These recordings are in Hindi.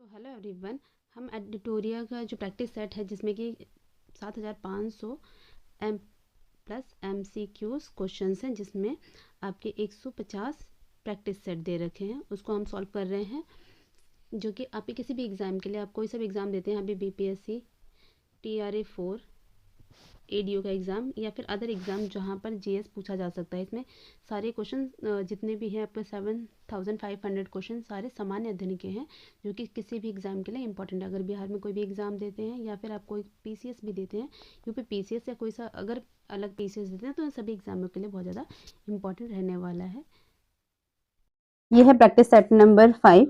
तो हेलो एवरीवन, हम एडिटोरिया का जो प्रैक्टिस सेट है जिसमें कि 7500 एम प्लस MCQs क्वेश्चंस हैं, जिसमें आपके 150 प्रैक्टिस सेट दे रखे हैं, उसको हम सॉल्व कर रहे हैं। जो कि आपके किसी भी एग्ज़ाम के लिए, आप कोई सा भी एग्ज़ाम देते हैं, अभी BPSC TRA 4 ADO का एग्ज़ाम या फिर अदर एग्ज़ाम जहाँ पर GS पूछा जा सकता है, इसमें सारे क्वेश्चन जितने भी हैं आपके 7500 क्वेश्चन सारे सामान्य अध्ययन के हैं, जो कि किसी भी एग्ज़ाम के लिए इंपॉर्टेंट है। अगर बिहार में कोई भी एग्ज़ाम देते हैं या फिर आप कोई PCS भी देते हैं, UP PCS या कोई सा अगर अलग PCS देते हैं, तो सभी एग्ज़ामों के लिए बहुत ज़्यादा इंपॉर्टेंट रहने वाला है। ये है प्रैक्टिस सेट नंबर 5।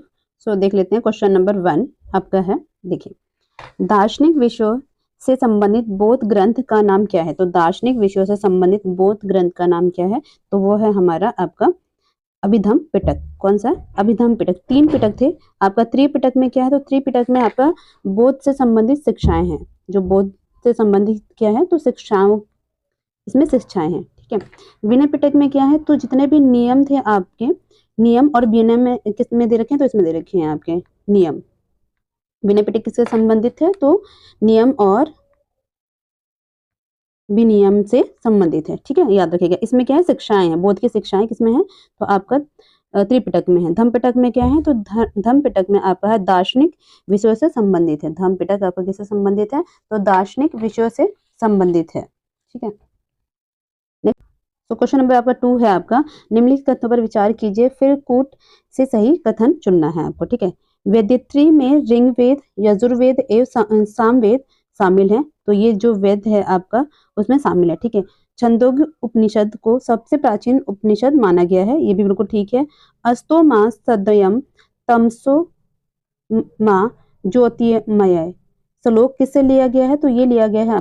सो देख लेते हैं। क्वेश्चन नंबर 1 आपका है, देखिए, दार्शनिक विषयों से संबंधित बौद्ध ग्रंथ का नाम क्या है? तो दार्शनिक विषयों से संबंधित बौद्ध ग्रंथ का नाम क्या है? तो वो है हमारा आपका अभिधम्म पिटक। कौन सा? अभिधम्म पिटक। 3 पिटक थे आपका। त्रिपिटक में क्या है? तो त्रिपिटक में आपका बौद्ध से संबंधित शिक्षाएं हैं। जो बौद्ध से संबंधित क्या है? तो शिक्षाओं, इसमें शिक्षाएं हैं, ठीक है। विनय पिटक में क्या है? तो जितने भी नियम थे आपके, नियम और विनय में किस में दे रखे हैं? तो इसमें दे रखे हैं आपके नियम। विनय पिटक किससे संबंधित है? तो नियम और विनियम से संबंधित है, ठीक है, याद रखिएगा। इसमें क्या है? शिक्षाएं हैं। बौद्ध की शिक्षाएं किसमें है? तो आपका त्रिपिटक में है। धम्म पिटक में क्या है? तो धम्म पिटक में आपका है दार्शनिक विषयों से संबंधित है। धम्म पिटक आपका किससे संबंधित है? तो दार्शनिक विषयों से संबंधित है, ठीक है। तो क्वेश्चन नंबर आपका 2 है आपका, निम्नलिखित कथनों पर विचार कीजिए, फिर कूट से सही कथन चुनना है आपको, ठीक है। वेदित्री में ऋग्वेद, यजुर्वेद एवं सामवेद शामिल है। तो ये जो वेद है आपका उसमें शामिल है, ठीक है। छंदोग्य उपनिषद को सबसे प्राचीन उपनिषद माना गया है, ये भी बिल्कुल ठीक है। अस्तो मां सदयम तमसो मां ज्योतिर्मय श्लोक किससे लिया गया है? तो ये लिया गया है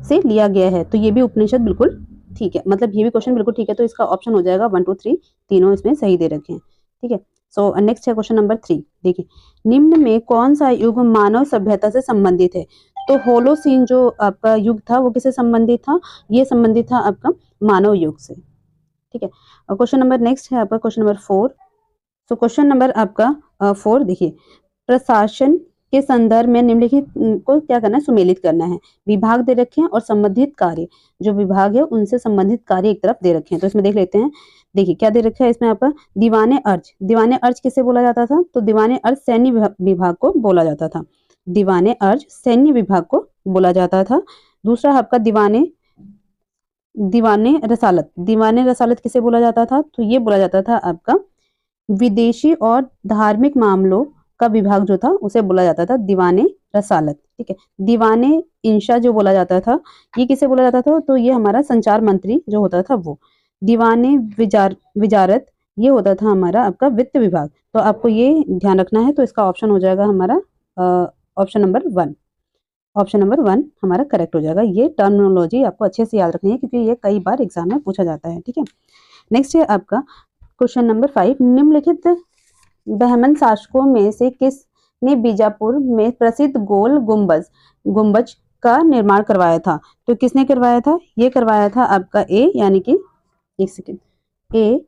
से लिया गया है, तो ये भी उपनिषद बिल्कुल ठीक है, मतलब ये भी क्वेश्चन बिल्कुल ठीक है। तो इसका ऑप्शन हो जाएगा 1 2 3, तीनों इसमें सही दे रखे हैं, ठीक है। सो नेक्स्ट है क्वेश्चन नंबर 3। देखिए, निम्न में कौन सा युग मानव सभ्यता से संबंधित है? तो होलोसीन जो आपका युग था वो किससे संबंधित था? ये संबंधित था आपका मानव युग से, ठीक है। और क्वेश्चन नंबर नेक्स्ट है आपका क्वेश्चन नंबर 4। तो क्वेश्चन नंबर आपका 4 देखिए, प्रशासन के संदर्भ में निम्नलिखित को क्या करना है? सुमेलित करना है। विभाग दे रखे हैं और संबंधित कार्य, जो विभाग है उनसे संबंधित कार्य एक तरफ दे रखे हैं। तो इसमें देख लेते हैं। देखिए क्या दे रखा है इसमें आपका, दीवाने अर्ज। दीवाने अर्ज किसे बोला जाता था? तो दीवाने अर्ज सैन्य विभाग को बोला जाता था। दीवाने अर्ज सैन्य विभाग को बोला जाता था। दूसरा आपका दीवाने रसालत। दीवाने रसालत किसे बोला जाता था? तो ये बोला जाता था आपका विदेशी और धार्मिक मामलों का विभाग जो था उसे बोला जाता था दीवाने रसालत, ठीक है। दीवाने इंशा जो बोला जाता था, ये किसे बोला जाता था? तो ये हमारा संचार मंत्री जो होता था वो। दीवाने विजारत ये होता था हमारा आपका वित्त विभाग। तो आपको ये ध्यान रखना है। तो इसका ऑप्शन हो जाएगा हमारा ऑप्शन नंबर 1। ऑप्शन नंबर 1 हमारा करेक्ट हो जाएगा। ये टर्मिनोलॉजी आपको अच्छे से याद रखनी है क्योंकि ये कई बार एग्जाम में पूछा जाता है, ठीक है। नेक्स्ट है आपका क्वेश्चन नंबर 5। निम्नलिखित बहमन शासकों में से किसने बीजापुर में प्रसिद्ध गोल गुंबज का निर्माण करवाया था? तो किसने करवाया था? ये करवाया था आपका ए, यानी कि एक सेकेंड, ए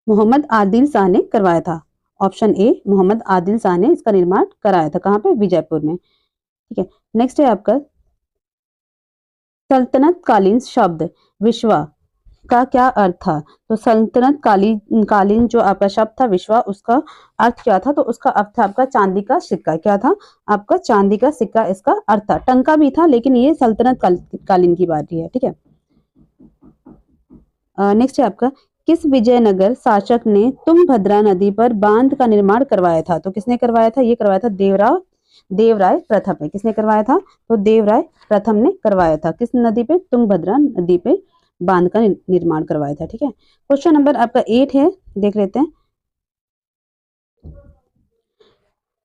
मोहम्मद आदिल शाह ने करवाया था। ऑप्शन ए मोहम्मद आदिल शाह ने इसका निर्माण कराया था। कहाँ पे? विजयपुर में, ठीक है। नेक्स्ट है आपका सल्तनत कालीन शब्द विश्वा का क्या अर्थ था? तो सल्तनत कालीन जो आपका शब्द था विश्वा, उसका अर्थ क्या था? तो उसका अर्थ था आपका चांदी का सिक्का। क्या था? आपका चांदी का सिक्का इसका अर्थ था। टंका भी था, लेकिन ये सल्तनत कालीन की बात है, ठीक है। नेक्स्ट है आपका किस विजयनगर शासक ने तुंगभद्रा नदी पर बांध का निर्माण करवाया था? तो किसने करवाया था? ये करवाया था देवराय प्रथम ने। किसने करवाया था? तो देवराय प्रथम ने करवाया था। किस नदी पे? तुंगभद्रा नदी पे बांध का निर्माण करवाया था, ठीक है। क्वेश्चन नंबर आपका 8 है, देख लेते हैं।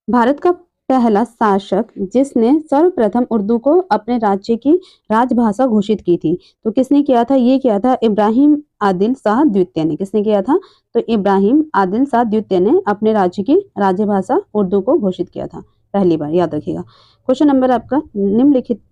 भारत का पहला शासक जिसने सर्वप्रथम उर्दू को अपने राज्य की राजभाषा घोषित की थी, तो किसने किया था? ये किया था इब्राहिम आदिल शाह द्वितीय ने। किसने किया था? तो इब्राहिम आदिल शाह द्वितीय ने अपने राज्य की राजभाषा उर्दू को घोषित किया था पहली बार, याद रखिएगा। क्वेश्चन नंबर आपका निम्नलिखित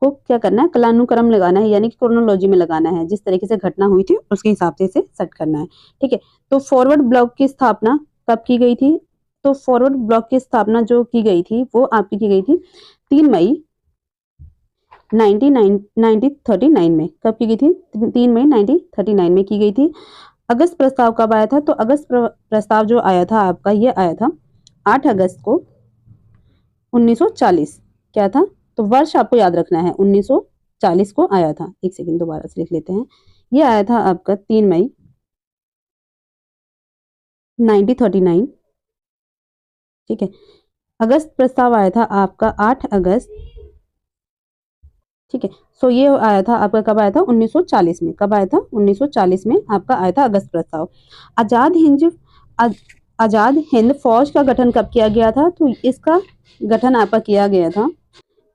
को क्या करना है? कालानुक्रम लगाना है, यानी कि क्रोनोलॉजी में लगाना है। जिस तरीके से घटना हुई थी उसके हिसाब से इसे सेट करना है, ठीक है। तो फॉरवर्ड ब्लॉक की स्थापना कब की गई थी? तो फॉरवर्ड ब्लॉक की स्थापना जो की गई थी वो आपकी की गई थी 3 मई 1939 में। कब की गई थी? 3 मई 1939 में की गई थी। अगस्त प्रस्ताव कब आया था? तो अगस्त प्रस्ताव जो आया था आपका, ये आया था 8 अगस्त को 1940। क्या था? तो वर्ष आपको याद रखना है, 1940 को आया था। एक सेकंड दोबारा से लिख लेते हैं। ये आया था आपका 3 मई 1939, ठीक है। अगस्त प्रस्ताव आया था आपका 8 अगस्त, ठीक है। सो ये आया था आपका कब आया था? 1940 में। कब आया था? 1940 में आपका आया था अगस्त प्रस्ताव। आजाद हिंद फौज का गठन कब किया गया था? तो इसका गठन आपका किया गया था,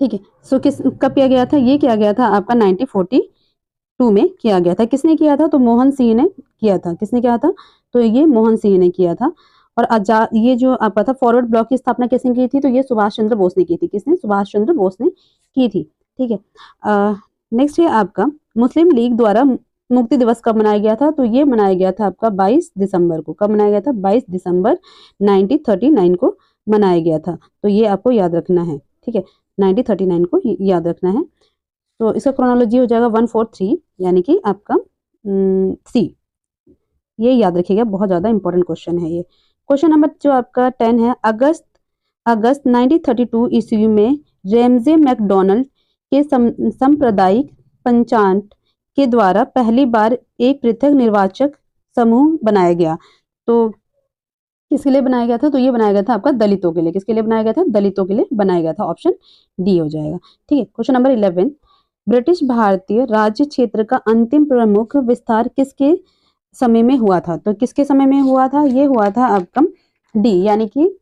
ठीक है। सो कब किया गया था? ये किया गया था आपका 1942 में किया गया था। किसने किया था? तो मोहन सिंह ने किया था। किसने किया था? तो ये मोहन सिंह ने किया था। और आजाद, ये जो आपका था फॉरवर्ड ब्लॉक की स्थापना किसने की थी? तो ये सुभाष चंद्र बोस ने की थी। किसने? सुभाष चंद्र बोस ने की थी, ठीक है। नेक्स्ट है आपका मुस्लिम लीग द्वारा मुक्ति दिवस कब मनाया गया था? तो ये मनाया गया था आपका 22 दिसंबर को। कब मनाया गया था? 22 दिसंबर 1939 को मनाया गया था। तो ये आपको याद रखना है, ठीक है। 1939 को याद रखना है। तो इसका क्रोनोलॉजी हो जाएगा 143, यानी कि आपका सी। ये याद रखिएगा, बहुत ज्यादा इंपॉर्टेंट क्वेश्चन है ये। क्वेश्चन नंबर जो आपका 10 है, अगस्त 1932 ईस्वी में रेमजे मैकडोनल्ड के सांप्रदायिक पंचायत के द्वारा पहली बार एक पृथक निर्वाचक समूह बनाया गया। तो किसके लिए बनाया गया था? तो ये बनाया गया था आपका दलितों के लिए। किसके लिए बनाया गया था? दलितों के लिए बनाया गया था। ऑप्शन डी हो जाएगा, ठीक है। क्वेश्चन नंबर 11, ब्रिटिश भारतीय राज्य क्षेत्र का अंतिम प्रमुख विस्तार किसके समय में हुआ था? तो किसके समय में हुआ था? ये हुआ था आपका डी, यानी कि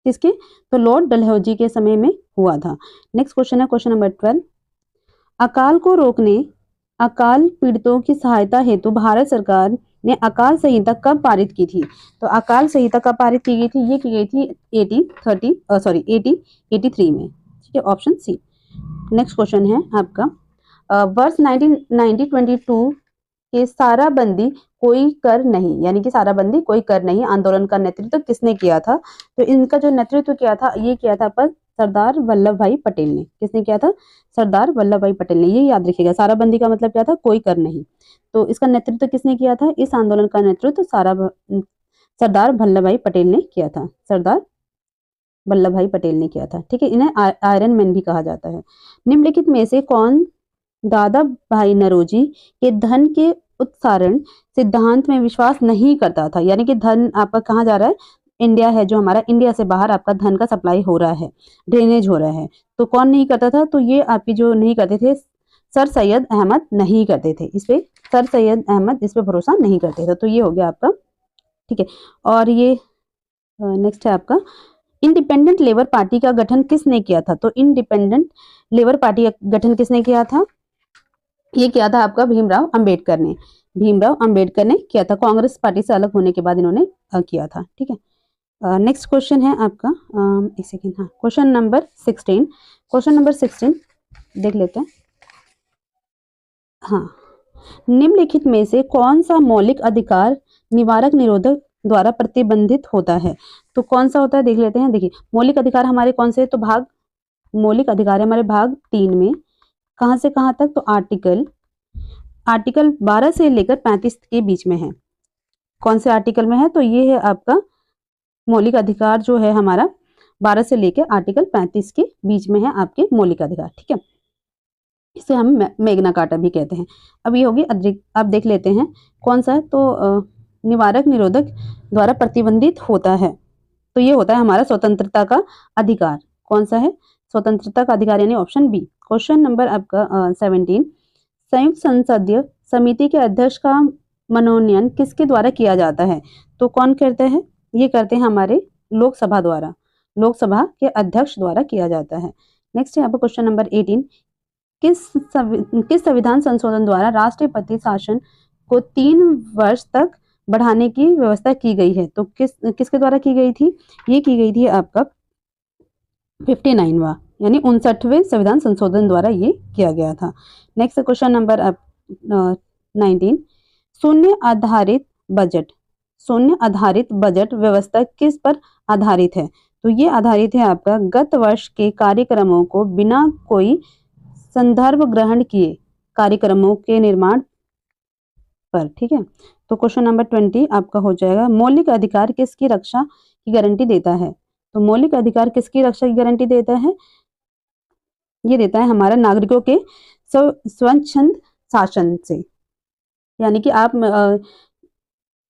किसके? तो लॉर्ड डलहौजी के समय में हुआ था। नेक्स्ट क्वेश्चन है क्वेश्चन नंबर 12, अकाल को रोकने अकाल पीड़ितों की सहायता हेतु भारत सरकार ने अकाल संहिता कब पारित की थी? तो अकाल संहिता कब पारित की गई थी? ये की गई थी 1883 में, ठीक है। Option C. नेक्स्ट क्वेश्चन है आपका वर्ष 1922 के साराबंदी कोई कर नहीं, यानी कि साराबंदी कोई कर नहीं आंदोलन का नेतृत्व किसने किया था? तो इनका जो नेतृत्व किया था, ये किया था पर सरदार वल्लभ भाई पटेल ने। किसने किया था? सरदार वल्लभ भाई पटेल ने। ये याद रखिएगा, साराबंदी का मतलब क्या था? कोई कर नहीं। तो इसका नेतृत्व किसने किया था? इस आंदोलन का नेतृत्व सरदार वल्लभ भाई पटेल ने किया था। सरदार वल्लभ भाई पटेल ने किया था, ठीक है। इन्हें आयरन मैन भी कहा जाता है। निम्नलिखित में से कौन दादा भाई नौरोजी के धन के उत्सारण सिद्धांत में विश्वास नहीं करता था? यानी कि धन आपका कहाँ जा रहा है? इंडिया है जो हमारा, इंडिया से बाहर आपका धन का सप्लाई हो रहा है, ड्रेनेज हो रहा है। तो कौन नहीं करता था? तो ये आपकी जो नहीं करते थे, सर सैयद अहमद नहीं करते थे। इस पे सर सैयद अहमद इस पे भरोसा नहीं करते थे। तो ये हो गया आपका, ठीक है। और ये नेक्स्ट है आपका इंडिपेंडेंट लेबर पार्टी का गठन किसने किया था? तो इंडिपेंडेंट लेबर पार्टी का गठन किसने किया था? ये किया था आपका भीमराव अंबेडकर ने। भीमराव अंबेडकर ने किया था। कांग्रेस पार्टी से अलग होने के बाद इन्होंने किया था, ठीक है। नेक्स्ट क्वेश्चन है आपका एक सेकेंड, हाँ, क्वेश्चन नंबर 16। क्वेश्चन नंबर 16 देख लेते हैं। हाँ, निम्नलिखित में से कौन सा मौलिक अधिकार निवारक निरोधक द्वारा प्रतिबंधित होता है? तो कौन सा होता है देख लेते हैं। देखिए, मौलिक अधिकार हमारे कौन से? तो मौलिक अधिकार हमारे भाग 3 में कहां से कहां तक? तो आर्टिकल 12 से लेकर 35 के बीच में है। कौन से आर्टिकल में है? तो ये है आपका मौलिक अधिकार जो है हमारा 12 से लेकर आर्टिकल 35 के बीच में है आपके मौलिक अधिकार, ठीक है। इसे हम मैग्ना कार्टा भी कहते हैं। अब ये होगी अब देख लेते हैं कौन सा है। तो निवारक निरोधक द्वारा प्रतिबंधित होता है, तो ये होता है हमारा स्वतंत्रता का अधिकार। कौन सा है? स्वतंत्रता का अधिकार, यानी ऑप्शन बी। क्वेश्चन नंबर आपका 17, संयुक्त संसदीय समिति के अध्यक्ष का मनोनयन किसके द्वारा किया जाता है? तो कौन करते हैं? ये करते हैं हमारे लोकसभा द्वारा, लोकसभा के अध्यक्ष द्वारा किया जाता है। नेक्स्ट है आपका क्वेश्चन नंबर 18, किस संविधान संशोधन द्वारा राष्ट्रपति शासन को 3 वर्ष तक बढ़ाने की व्यवस्था की गई है? तो किसके द्वारा की गई थी? ये की गई थी आपका 59वां, यानी 59वें संविधान संशोधन द्वारा ये किया गया था। नेक्स्ट क्वेश्चन नंबर 19, शून्य आधारित बजट शून्य आधारित बजट व्यवस्था किस पर आधारित है? तो ये आधारित है आपका गत वर्ष के कार्यक्रमों को बिना कोई संदर्भ ग्रहण किए कार्यक्रमों के निर्माण पर। ठीक है, तो क्वेश्चन नंबर 20 आपका हो जाएगा, मौलिक अधिकार किसकी रक्षा की गारंटी देता है? तो मौलिक अधिकार किसकी रक्षा की गारंटी देता है? ये देता है हमारा नागरिकों के स्वच्छंद शासन से, यानी कि आप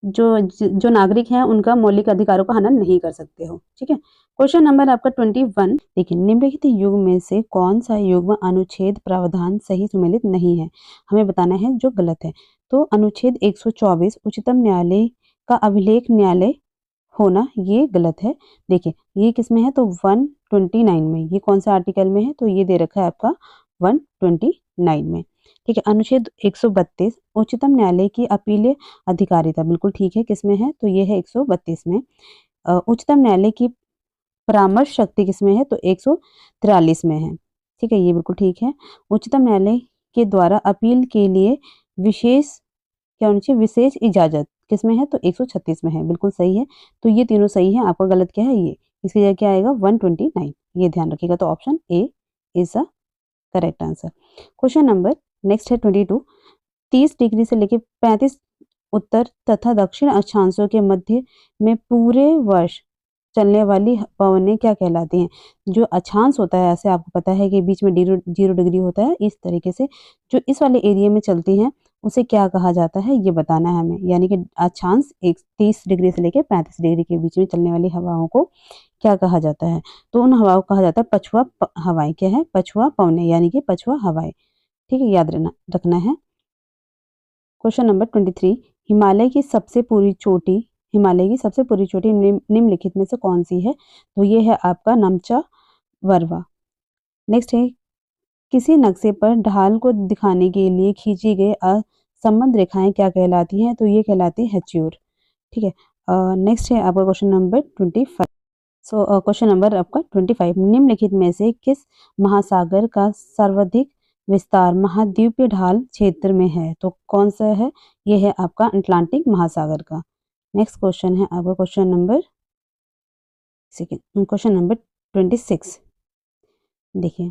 जो नागरिक हैं उनका मौलिक अधिकारों का हनन नहीं कर सकते हो। ठीक है, क्वेश्चन नंबर आपका 21, देखिए निम्नलिखित युग में से कौन सा युग्म अनुच्छेद प्रावधान सही सम्मिलित नहीं है? हमें बताना है जो गलत है। तो अनुच्छेद 124 उच्चतम न्यायालय का अभिलेख न्यायालय होना, ये गलत है। देखिए ये किस में है? तो 129 में। ये कौन सा आर्टिकल में है? तो ये दे रखा है आपका 129 में। ठीक है, अनुच्छेद 132 उच्चतम न्यायालय की अपीलीय अधिकारिता, बिल्कुल ठीक है। किस में है? तो ये है 132 में। उच्चतम न्यायालय की परामर्श शक्ति किस में है? तो 143 में है। ठीक है, ये बिल्कुल ठीक है। उच्चतम न्यायालय के द्वारा अपील के लिए विशेष क्या होनी चाहिए? विशेष इजाजत किस में है? तो 136 में है, बिल्कुल सही है। तो ये तीनों सही है, आपका गलत क्या है? ये, इसकी जगह क्या आएगा? 129, ये ध्यान रखिएगा। तो option A is the correct answer. Question number next है 22, 30 डिग्री से लेकर 35 उत्तर तथा दक्षिण अक्षांशों के मध्य में पूरे वर्ष चलने वाली पवनें क्या कहलाती हैं? जो अक्षांश होता है, ऐसे आपको पता है कि बीच में 0 डिग्री होता है, इस तरीके से जो इस वाले एरिया में चलती हैं उसे क्या कहा जाता है, ये बताना है हमें। यानी कि अक्षांश 30 डिग्री से लेकर 35 डिग्री के बीच में चलने वाली हवाओं को क्या कहा जाता है? तो उन हवाओं को कहा जाता है पछुआ हवाएं। क्या है? पछुआ पवनें, यानी कि पछुआ हवाएं। ठीक है, याद रखना है। क्वेश्चन नंबर 23, हिमालय की सबसे पूरी चोटी निम्नलिखित में से कौन सी है? तो ये है आपका नमचा वर्वा। नेक्स्ट है, किसी नक्शे पर ढाल को दिखाने के लिए खींची गई असंबद्ध रेखाएं क्या कहलाती हैं? तो ये कहलाती है हेच्योर। ठीक है, नेक्स्ट है आपका question number 25। So question number आपका 25, निम्नलिखित में से किस महासागर का सर्वाधिक विस्तार महाद्वीपीय ढाल क्षेत्र में है? तो कौन सा है? ये है आपका अटलांटिक महासागर का। नेक्स्ट क्वेश्चन है आपका क्वेश्चन नंबर 26। देखिए,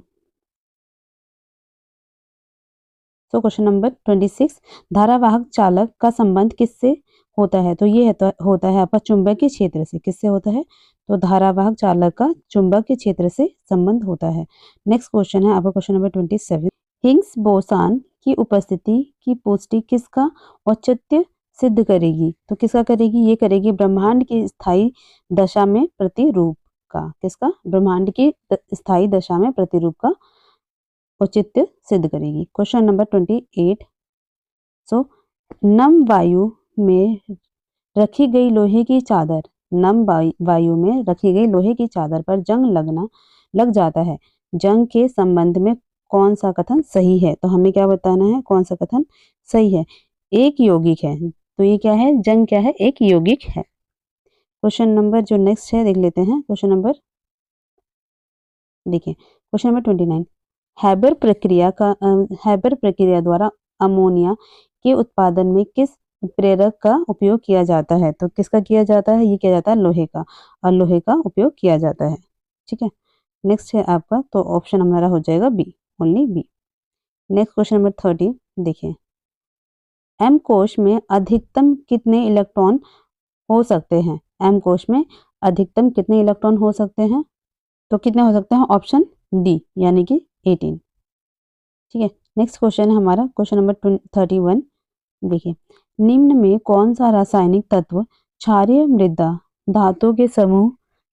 तो क्वेश्चन नंबर 26, धारावाहक चालक का संबंध किससे होता है? तो ये होता है आपका चुंबकीय क्षेत्र से। किससे होता है? तो धारावाहक चालक का चुंबकीय क्षेत्र से संबंध होता है। नेक्स्ट क्वेश्चन है आपका क्वेश्चन नंबर 27, हिग्स बोसान की उपस्थिति की पुष्टि किसका औचित्य सिद्ध करेगी? तो किसका करेगी? ये करेगी ब्रह्मांड की स्थायी दशा में प्रतिरूप का। किसका? ब्रह्मांड की स्थायी दशा में प्रतिरूप का औचित्य सिद्ध करेगी। क्वेश्चन नंबर 28, सो नम वायु में रखी गई लोहे की चादर, नम वायु में रखी गई लोहे की चादर पर जंग लग जाता है, जंग के संबंध में कौन सा कथन सही है? तो हमें क्या बताना है? कौन सा कथन सही है? एक यौगिक है। तो ये क्या है? जंग क्या है? एक यौगिक है। क्वेश्चन नंबर जो नेक्स्ट है देख लेते हैं। क्वेश्चन नंबर देखिए, क्वेश्चन नंबर 29, हैबर प्रक्रिया द्वारा अमोनिया के उत्पादन में किस उत्प्रेरक का उपयोग किया जाता है? तो किसका किया जाता है? ये किया जाता है लोहे का, और लोहे का उपयोग किया जाता है। ठीक है, नेक्स्ट है आपका, तो ऑप्शन हमारा हो जाएगा B, only B. Next question number 30, देखिए, एम कोश में अधिकतम कितने इलेक्ट्रॉन हो सकते हैं? एम कोश में अधिकतम कितने इलेक्ट्रॉन हो सकते हैं? तो कितने हो सकते हैं? ऑप्शन डी, यानी कि 18। ठीक है, नेक्स्ट क्वेश्चन है हमारा क्वेश्चन नंबर 31। देखिए, निम्न में कौन सा रासायनिक तत्व क्षारीय मृदा धातु के समूह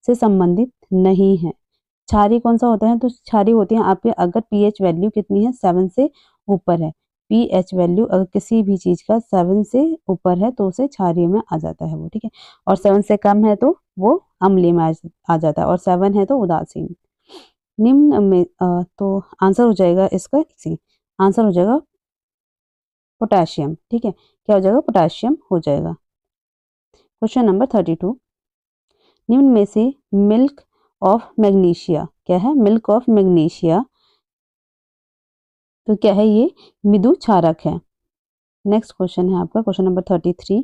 से संबंधित नहीं है? क्षारीय कौन सा होता है? तो क्षारीय होती है आपके अगर पीएच वैल्यू कितनी है? 7 से ऊपर है। पीएच वैल्यू अगर किसी भी चीज का 7 से ऊपर है तो उसे क्षारीय में आ जाता है वो। ठीक है, और 7 से कम है तो वो अम्लीय में आ जाता है, और 7 है तो उदासीन। निम्न में तो आंसर हो जाएगा इसका, आंसर हो जाएगा पोटेशियम। ठीक है, क्या हो जाएगा? पोटेशियम हो जाएगा। क्वेश्चन नंबर 32, निम्न में से मिल्क ऑफ मैग्नीशिया क्या है? मिल्क ऑफ मैग्नीशिया तो क्या है? ये मृदु क्षारक है। नेक्स्ट क्वेश्चन है आपका क्वेश्चन नंबर 33।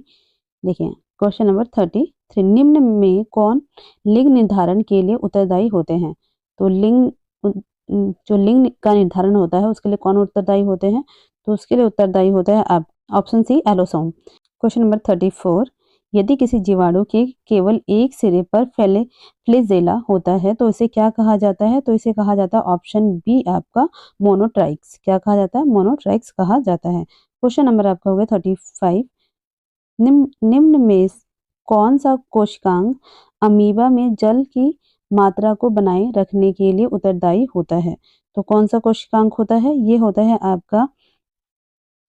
देखिए, क्वेश्चन नंबर 33, निम्न में कौन लिंग निर्धारण के लिए उत्तरदायी होते हैं? तो जो लिंग का निर्धारण होता है उसके लिए कौन उत्तरदायी होते हैं? तो उसके लिए उत्तरदायी होता है आप option C allosome. Question number 34, यदि किसी जीवाणु के केवल एक सिरे पर फ्लैजेला होता है तो इसे क्या कहा जाता है? तो इसे कहा जाता है ऑप्शन बी आपका मोनोट्राइक्स। क्या कहा जाता है? मोनोट्राइक्स कहा जाता है। क्वेश्चन नंबर आपका हो गया 35, निम्न में कौन सा कोशिकांग अमीबा में जल की मात्रा को बनाए रखने के लिए उत्तरदायी होता है? तो कौन सा कोशिकांग होता है? ये होता है आपका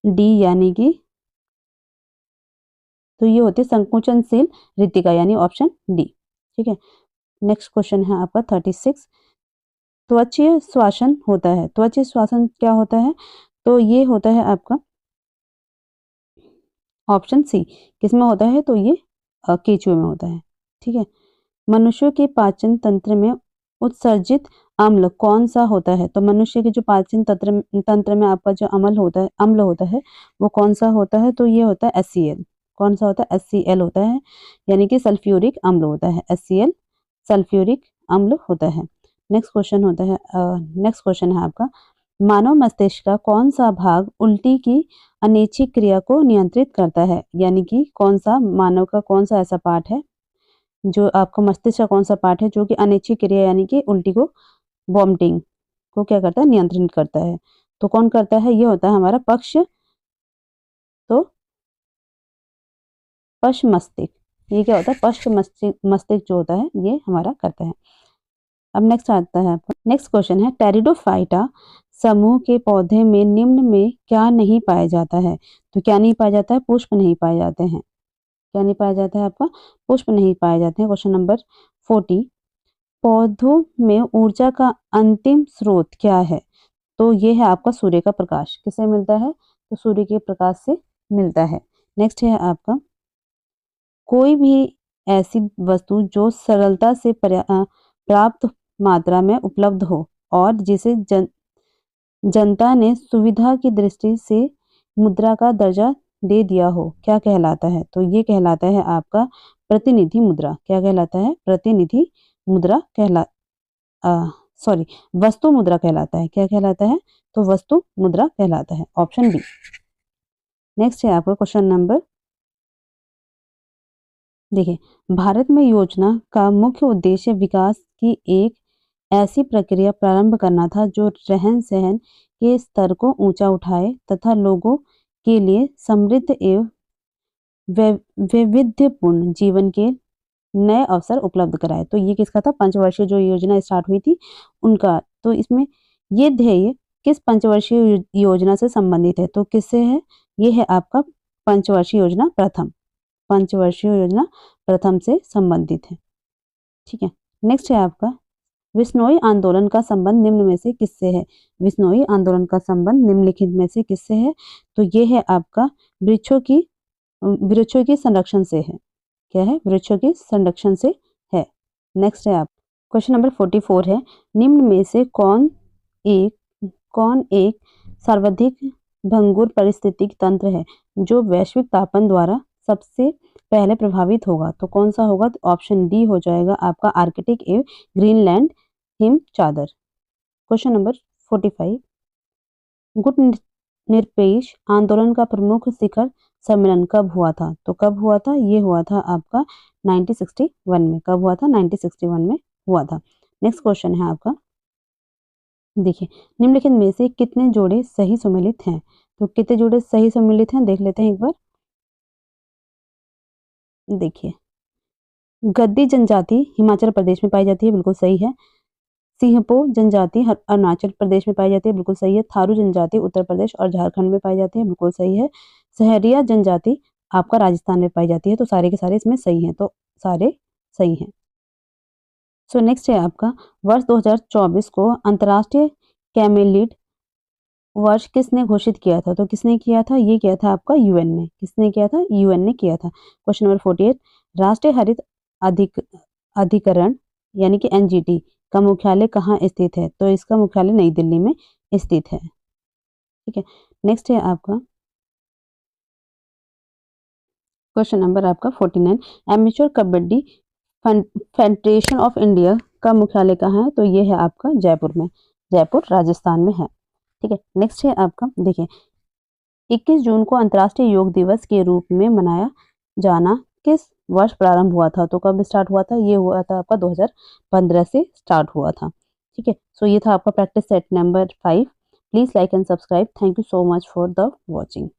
डी, यानी कि तो ये होती है संकुचनशील रितिका, यानी ऑप्शन डी। ठीक है, नेक्स्ट क्वेश्चन है आपका 36, त्वचीय श्वसन होता है। त्वचीय श्वसन क्या होता है? तो ये होता है आपका ऑप्शन सी। किसमें होता है? तो ये केंचुए में होता है। ठीक है, मनुष्यों के पाचन तंत्र में उत्सर्जित अम्ल कौन सा होता है? तो मनुष्य के जो पाचन तंत्र में आपका जो अम्ल होता है वो कौन सा होता है? तो ये होता है HCl। कौन सा होता है? HCl होता है, यानी कि सल्फ्यूरिक अम्ल होता है। HCl सल्फ्यूरिक अम्ल होता है। नेक्स्ट क्वेश्चन है आपका, मानव मस्तिष्क का कौन सा भाग उल्टी की अनैच्छिक क्रिया को नियंत्रित करता है? यानी कि मानव का कौन सा ऐसा पार्ट है, जो आपका मस्तिष्क का कौन सा पार्ट है जो कि अनैच्छिक क्रिया यानी कि उल्टी को, वॉमिटिंग को क्या करता है? नियंत्रित करता है। तो कौन करता है? ये होता है हमारा पश्च मस्तिष्क। ये क्या होता है? पश्च मस्तिष्क जो होता है ये हमारा करता है। अब नेक्स्ट आता है आपका नेक्स्ट क्वेश्चन है, टेरिडोफाइटा समूह के पौधे में निम्न में क्या नहीं पाया जाता है? तो क्या नहीं पाया जाता है? पुष्प नहीं पाए जाते हैं। क्या नहीं पाया जाता है? आपका पुष्प नहीं पाए जाते हैं। क्वेश्चन नंबर 40, पौधों में ऊर्जा का अंतिम स्रोत क्या है? तो ये है आपका सूर्य का प्रकाश। किससे मिलता है? तो सूर्य के प्रकाश से मिलता है। नेक्स्ट है आपका, कोई भी ऐसी वस्तु जो सरलता से प्राप्त मात्रा में उपलब्ध हो और जिसे जनता ने सुविधा की दृष्टि से मुद्रा का दर्जा दे दिया हो, क्या कहलाता है? तो ये कहलाता है आपका प्रतिनिधि मुद्रा। क्या कहलाता है? प्रतिनिधि मुद्रा वस्तु मुद्रा कहलाता है। क्या कहलाता है? तो वस्तु मुद्रा कहलाता है, ऑप्शन बी। नेक्स्ट है आपका क्वेश्चन नंबर, देखिए, भारत में योजना का मुख्य उद्देश्य विकास की एक ऐसी प्रक्रिया प्रारंभ करना था जो रहन सहन के स्तर को ऊंचा उठाए तथा लोगों के लिए समृद्ध एवं वैविध्यपूर्ण जीवन के नए अवसर उपलब्ध कराए। तो ये किसका था? पंचवर्षीय जो योजना स्टार्ट हुई थी उनका। तो इसमें ये ध्येय किस पंचवर्षीय योजना से संबंधित है? तो किससे है? ये है आपका पंचवर्षीय योजना प्रथम। पंचवर्षीय योजना प्रथम से संबंधित है। ठीक है, नेक्स्ट है आपका, विश्नोई आंदोलन का संबंध निम्न में से किससे है? विश्नोई आंदोलन का संबंध निम्नलिखित में से किससे है? तो ये है आपका वृक्षों की संरक्षण से है। क्या है? वृक्षों की संरक्षण से है। नेक्स्ट है आप क्वेश्चन नंबर 44 है, निम्न में से कौन एक सर्वाधिक भंगुर पारिस्थितिक तंत्र है जो वैश्विक तापन द्वारा सबसे पहले प्रभावित होगा? तो कौन सा होगा? तो ऑप्शन डी हो जाएगा आपका आर्कटिक एवं ग्रीनलैंड हिम चादर। क्वेश्चन नंबर 45, गुट निरपेक्ष आंदोलन का प्रमुख शिखर सम्मेलन कब हुआ था? तो कब हुआ था? ये हुआ था आपका 1961 में। कब हुआ था? 1961 में हुआ था। नेक्स्ट क्वेश्चन है आपका, देखिए, निम्नलिखित में से कितने जोड़े सही सम्मिलित हैं? तो कितने जोड़े सही सम्मिलित हैं देख लेते हैं एक बार। देखिए, गद्दी जनजाति हिमाचल प्रदेश में पाई जाती है, बिल्कुल सही है। सिंहपो जनजाति अरुणाचल प्रदेश में पाई जाती है, बिल्कुल सही है। थारू जनजाति उत्तर प्रदेश और झारखंड में पाई जाती है, बिल्कुल सही है। सहरिया जनजाति आपका राजस्थान में पाई जाती है। तो सारे के सारे इसमें सही हैं, तो सारे सही हैं। सो नेक्स्ट है आपका, वर्ष 2024 को अंतर्राष्ट्रीय कैमेलिड वर्ष किसने घोषित किया था? तो किसने किया था? ये किया था आपका यूएन ने। किसने किया था? यूएन ने किया था। क्वेश्चन नंबर 48, राष्ट्रीय हरित अधिकरण यानी कि NGT का मुख्यालय कहाँ स्थित है? तो इसका मुख्यालय नई दिल्ली में स्थित है। ठीक है, नेक्स्ट है आपका, क्वेश्चन नंबर आपका 49, amateur kabaddi federation of India का मुख्यालय कहाँ है? तो ये है आपका जयपुर में, जयपुर राजस्थान में है। ठीक है, नेक्स्ट है आपका, देखिए 21 जून को अंतर्राष्ट्रीय योग दिवस के रूप में मनाया जाना किस वर्ष प्रारंभ हुआ था? तो कब स्टार्ट हुआ था? ये हुआ था आपका 2015 से स्टार्ट हुआ था। ठीक है, सो ये था आपका practice set number 5। Please like and subscribe. Thank you so much for the watching.